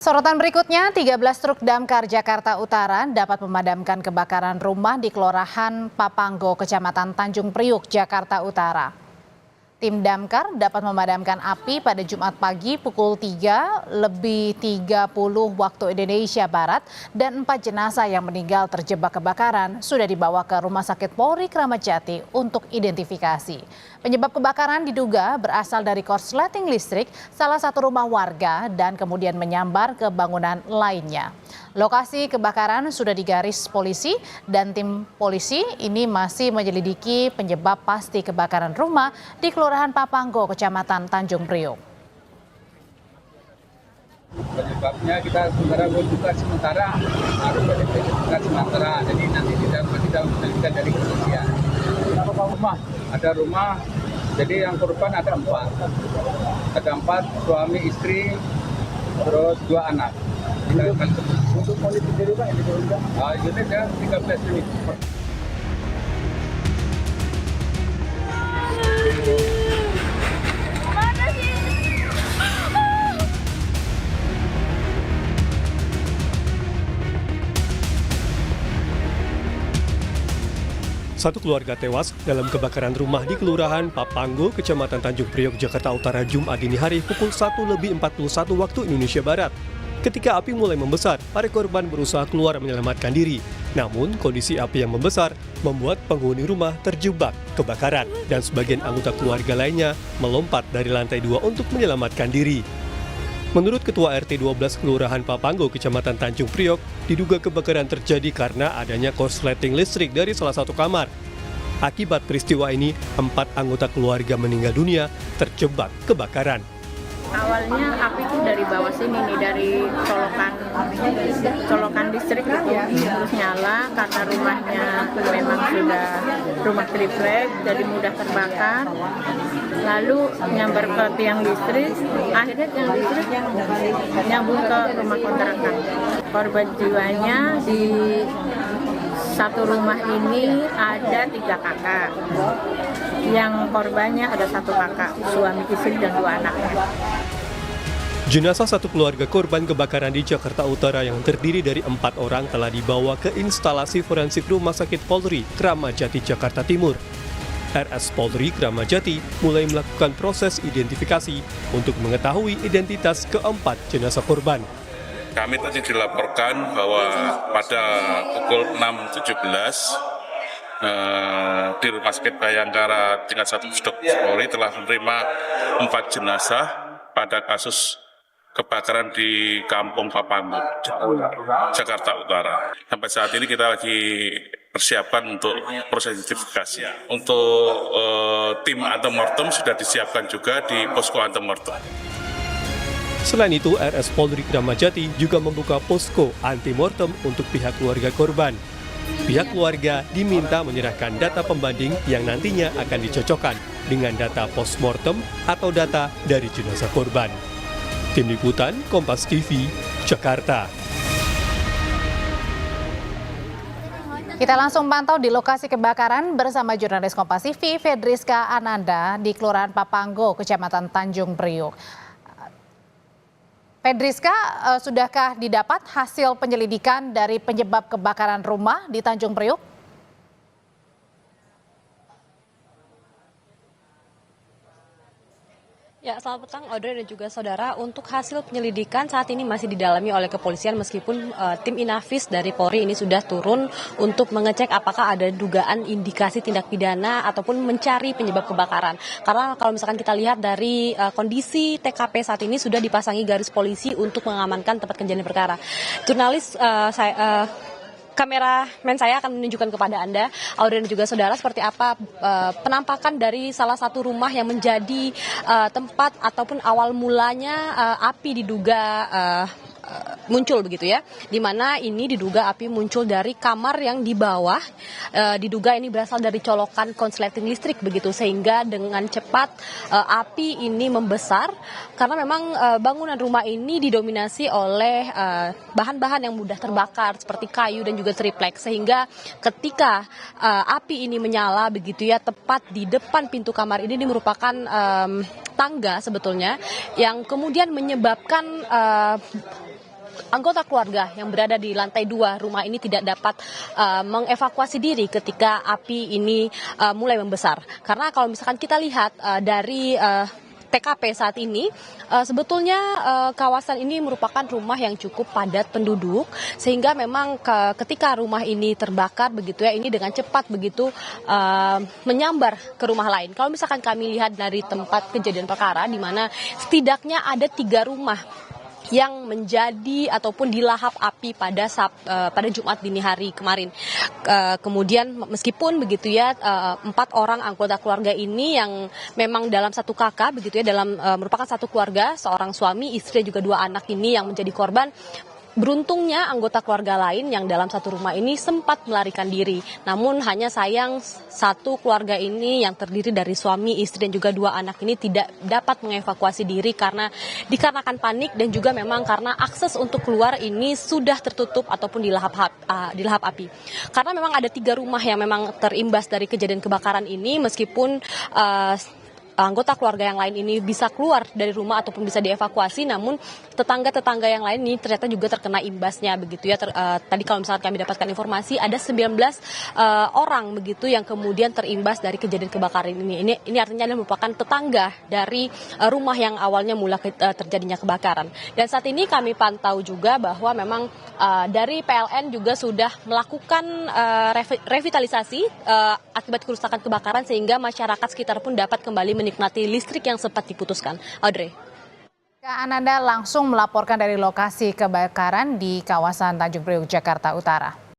Sorotan berikutnya, 13 truk damkar Jakarta Utara dapat memadamkan kebakaran rumah di Kelurahan Papanggo, Kecamatan Tanjung Priuk, Jakarta Utara. Tim damkar dapat memadamkan api pada Jumat pagi pukul 3:30 waktu Indonesia Barat dan 4 jenazah yang meninggal terjebak kebakaran sudah dibawa ke Rumah Sakit Polri Kramat Jati untuk identifikasi. Penyebab kebakaran diduga berasal dari korsleting listrik salah satu rumah warga dan kemudian menyambar ke bangunan lainnya. Lokasi kebakaran sudah digaris polisi dan tim polisi ini masih menyelidiki penyebab pasti kebakaran rumah di Kelurahan Papanggo, Kecamatan Tanjung Priuk. Penyebabnya kita sementara harus identifikasi sementara, jadi nanti tidak menyelidikkan dari kepolisian. Ada rumah, jadi yang korban ada 4, suami istri, terus 2 anak. Untuk unit sendiri Pak yang diturunkan? Unit ya 13 unit. Satu keluarga tewas dalam kebakaran rumah di Kelurahan Papanggo, Kecamatan Tanjung Priok, Jakarta Utara, Jumat dini hari pukul 1:41 waktu Indonesia Barat. Ketika api mulai membesar, para korban berusaha keluar menyelamatkan diri. Namun, kondisi api yang membesar membuat penghuni rumah terjebak kebakaran dan sebagian anggota keluarga lainnya melompat dari lantai 2 untuk menyelamatkan diri. Menurut Ketua RT 12 Kelurahan Papanggo, Kecamatan Tanjung Priok, diduga kebakaran terjadi karena adanya korsleting listrik dari salah satu kamar. Akibat peristiwa ini, 4 anggota keluarga meninggal dunia terjebak kebakaran. Awalnya api itu dari bawah sini nih, dari colokan listrik itu terus nyala karena rumahnya memang sudah rumah triplek jadi mudah terbakar. Lalu nyambar ke tiang listrik, akhirnya tiang listrik nyambung ke rumah kontrakan. Korban jiwanya di satu rumah ini ada 3 kakak. Yang korbannya ada 1 kakak, suami istri dan 2 anak. Jenazah satu keluarga korban kebakaran di Jakarta Utara yang terdiri dari 4 orang telah dibawa ke instalasi forensik Rumah Sakit Polri Kramat Jati, Jakarta Timur. RS Polri Kramat Jati mulai melakukan proses identifikasi untuk mengetahui identitas ke-4 jenazah korban. Kami tadi dilaporkan bahwa pada pukul 6.17 di Rumah Sakit Bayangkara tingkat 1 Polri telah menerima 4 jenazah pada kasus kebakaran di Kampung Papanggo, Jakarta Utara. Sampai saat ini kita lagi persiapan untuk proses identifikasi. Untuk tim antemortem sudah disiapkan juga di posko antemortem. Selain itu, RS Polri Kramat Jati juga membuka posko anti-mortem untuk pihak keluarga korban. Pihak keluarga diminta menyerahkan data pembanding yang nantinya akan dicocokkan dengan data postmortem atau data dari jenazah korban. Tim Liputan Kompas TV, Jakarta. Kita langsung pantau di lokasi kebakaran bersama jurnalis Kompas TV, Fedriska Ananda di Kelurahan Papanggo, Kecamatan Tanjung Priuk. Fedriska, sudahkah didapat hasil penyelidikan dari penyebab kebakaran rumah di Tanjung Priuk? Ya, selamat petang Audrey dan juga saudara. Untuk hasil penyelidikan saat ini masih didalami oleh kepolisian meskipun tim Inafis dari Polri ini sudah turun untuk mengecek apakah ada dugaan indikasi tindak pidana ataupun mencari penyebab kebakaran. Karena kalau misalkan kita lihat dari kondisi TKP saat ini sudah dipasangi garis polisi untuk mengamankan tempat kejadian perkara. Jurnalis kameramen saya akan menunjukkan kepada Anda, Audrey dan juga saudara, seperti apa penampakan dari salah satu rumah yang menjadi tempat ataupun awal mulanya api diduga muncul begitu ya, di mana ini diduga api muncul dari kamar yang di bawah, diduga ini berasal dari colokan konsleting listrik begitu, sehingga dengan cepat api ini membesar karena memang bangunan rumah ini didominasi oleh bahan-bahan yang mudah terbakar seperti kayu dan juga triplek, sehingga ketika api ini menyala begitu ya, tepat di depan pintu kamar ini merupakan tangga sebetulnya yang kemudian menyebabkan anggota keluarga yang berada di lantai 2 rumah ini tidak dapat mengevakuasi diri ketika api ini mulai membesar. Karena kalau misalkan kita lihat dari TKP saat ini, sebetulnya kawasan ini merupakan rumah yang cukup padat penduduk, sehingga memang ketika rumah ini terbakar begitu ya, ini dengan cepat begitu menyambar ke rumah lain. Kalau misalkan kami lihat dari tempat kejadian perkara, di mana setidaknya ada 3 rumah yang menjadi ataupun dilahap api pada Jumat dini hari kemarin. Kemudian meskipun begitu ya, 4 orang anggota keluarga ini yang memang dalam satu kakak begitu ya, dalam merupakan satu keluarga, seorang suami, istri dan juga 2 anak ini yang menjadi korban. Beruntungnya anggota keluarga lain yang dalam satu rumah ini sempat melarikan diri. Namun hanya sayang satu keluarga ini yang terdiri dari suami, istri dan juga 2 anak ini tidak dapat mengevakuasi diri dikarenakan panik dan juga memang karena akses untuk keluar ini sudah tertutup ataupun dilahap api. Karena memang ada 3 rumah yang memang terimbas dari kejadian kebakaran ini, meskipun anggota keluarga yang lain ini bisa keluar dari rumah ataupun bisa dievakuasi, namun tetangga-tetangga yang lain ini ternyata juga terkena imbasnya begitu ya. Tadi kalau misalnya kami dapatkan informasi ada 19 orang begitu yang kemudian terimbas dari kejadian kebakaran ini. Ini artinya adalah merupakan tetangga dari rumah yang awalnya mula terjadinya kebakaran. Dan saat ini kami pantau juga bahwa memang dari PLN juga sudah melakukan revitalisasi akibat kerusakan kebakaran, sehingga masyarakat sekitar pun dapat kembali menikmati listrik yang sempat diputuskan. Audrey. Ananda langsung melaporkan dari lokasi kebakaran di kawasan Tanjung Priok, Jakarta Utara.